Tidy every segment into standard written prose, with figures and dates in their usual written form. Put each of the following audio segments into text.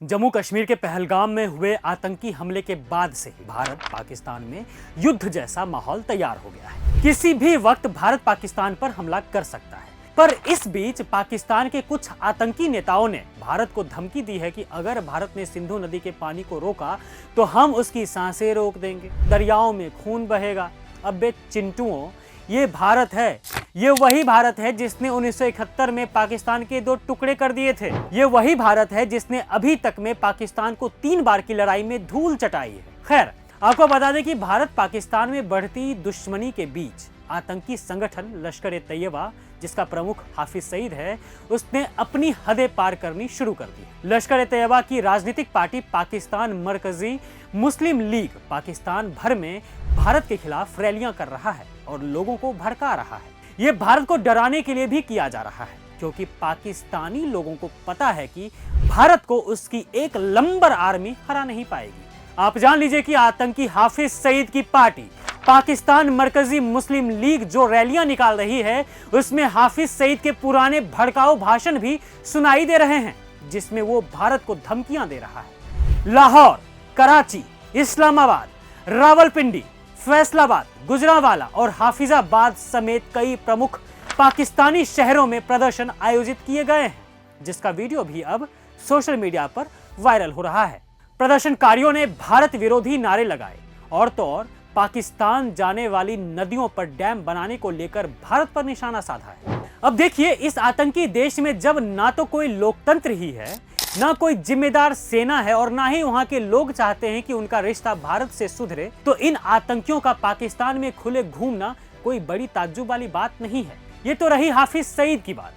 जम्मू कश्मीर के पहलगाम में हुए आतंकी हमले के बाद से ही भारत पाकिस्तान में युद्ध जैसा माहौल तैयार हो गया है। किसी भी वक्त भारत पाकिस्तान पर हमला कर सकता है। पर इस बीच पाकिस्तान के कुछ आतंकी नेताओं ने भारत को धमकी दी है कि अगर भारत ने सिंधु नदी के पानी को रोका तो हम उसकी सांसें रोक देंगे, दरियाओं में खून बहेगा। अबे चिंटुओं, ये भारत है, ये वही भारत है जिसने 1971 में पाकिस्तान के 2 टुकड़े कर दिए थे। ये वही भारत है जिसने अभी तक में पाकिस्तान को 3 बार की लड़ाई में धूल चटाई है। खैर, आपको बता दें कि भारत पाकिस्तान में बढ़ती दुश्मनी के बीच आतंकी संगठन लश्कर-ए-तैयबा, जिसका प्रमुख हाफिज सईद है, उसने अपनी हदें पार करनी शुरू कर दी। लश्कर-ए-तैयबा की राजनीतिक पार्टी पाकिस्तान मरकजी मुस्लिम लीग पाकिस्तान भर में भारत के खिलाफ रैलियां कर रहा है और लोगों को भड़का रहा है। ये भारत को डराने के लिए भी किया जा रहा है, क्योंकि पाकिस्तानी लोगों को पता है कि भारत को उसकी एक लंबर आर्मी हरा नहीं पाएगी। आप जान लीजिए कि आतंकी हाफिज सईद की पार्टी पाकिस्तान मरकजी मुस्लिम लीग जो रैलियां निकाल रही है, उसमें हाफिज सईद के पुराने भड़काऊ भाषण भी सुनाई दे रहे हैं, जिसमें वो भारत को धमकियां दे रहा है। लाहौर, कराची, इस्लामाबाद, रावलपिंडी, फैसलाबाद, गुजरांवाला और हाफिजाबाद समेत कई प्रमुख पाकिस्तानी शहरों में प्रदर्शन आयोजित किए गए हैं, जिसका वीडियो भी अब सोशल मीडिया पर वायरल हो रहा है। प्रदर्शनकारियों ने भारत विरोधी नारे लगाए और तो और पाकिस्तान जाने वाली नदियों पर डैम बनाने को लेकर भारत पर निशाना साधा है। अब देखिए, इस आतंकी देश में जब ना तो कोई लोकतंत्र ही है, ना कोई जिम्मेदार सेना है और ना ही वहां के लोग चाहते हैं कि उनका रिश्ता भारत से सुधरे, तो इन आतंकियों का पाकिस्तान में खुले घूमना कोई बड़ी ताज्जुब वाली बात नहीं है। ये तो रही हाफिज सईद की बात।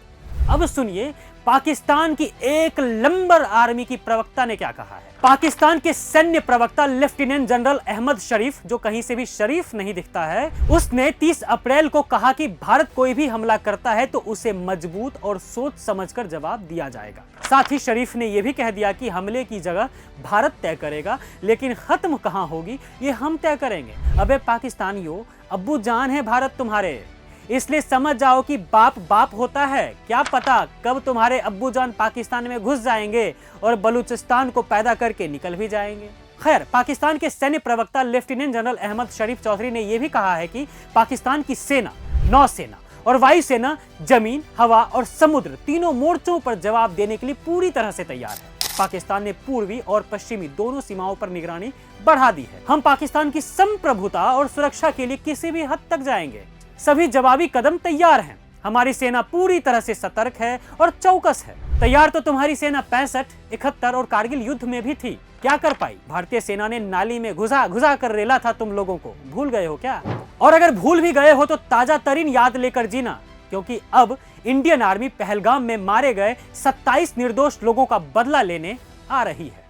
अब सुनिए पाकिस्तान की एक लंबर आर्मी की प्रवक्ता ने क्या कहा है। पाकिस्तान के सैन्य प्रवक्ता लेफ्टिनेंट जनरल अहमद शरीफ, जो कहीं से भी शरीफ नहीं दिखता है, उसने 30 अप्रैल को कहा कि भारत कोई भी हमला करता है तो उसे मजबूत और सोच समझकर जवाब दिया जाएगा। साथ ही शरीफ ने यह भी कह दिया कि हमले की जगह भारत तय करेगा, लेकिन खत्म कहां होगी ये हम तय करेंगे। अबे पाकिस्तानियों, अब्बू जान है भारत तुम्हारे, इसलिए समझ जाओ कि बाप बाप होता है। क्या पता कब तुम्हारे अब्बू जान पाकिस्तान में घुस जाएंगे और बलूचिस्तान को पैदा करके निकल भी जाएंगे। खैर, पाकिस्तान के सैन्य प्रवक्ता लेफ्टिनेंट जनरल अहमद शरीफ चौधरी ने यह भी कहा है कि पाकिस्तान की सेना, नौसेना और वायुसेना जमीन, हवा और समुद्र तीनों मोर्चों पर जवाब देने के लिए पूरी तरह से तैयार है। पाकिस्तान ने पूर्वी और पश्चिमी दोनों सीमाओं पर निगरानी बढ़ा दी है। हम पाकिस्तान की संप्रभुता और सुरक्षा के लिए किसी भी हद तक जाएंगे। सभी जवाबी कदम तैयार हैं। हमारी सेना पूरी तरह से सतर्क है और चौकस है। तैयार तो तुम्हारी सेना 65, 71 और कारगिल युद्ध में भी थी। क्या कर पाई? भारतीय सेना ने नाली में घुसा घुसा कर रेला था तुम लोगों को। भूल गए हो क्या? और अगर भूल भी गए हो तो ताजा तरीन याद लेकर जीना, क्योंकि अब इंडियन आर्मी पहलगाम में मारे गए 27 निर्दोष लोगों का बदला लेने आ रही है।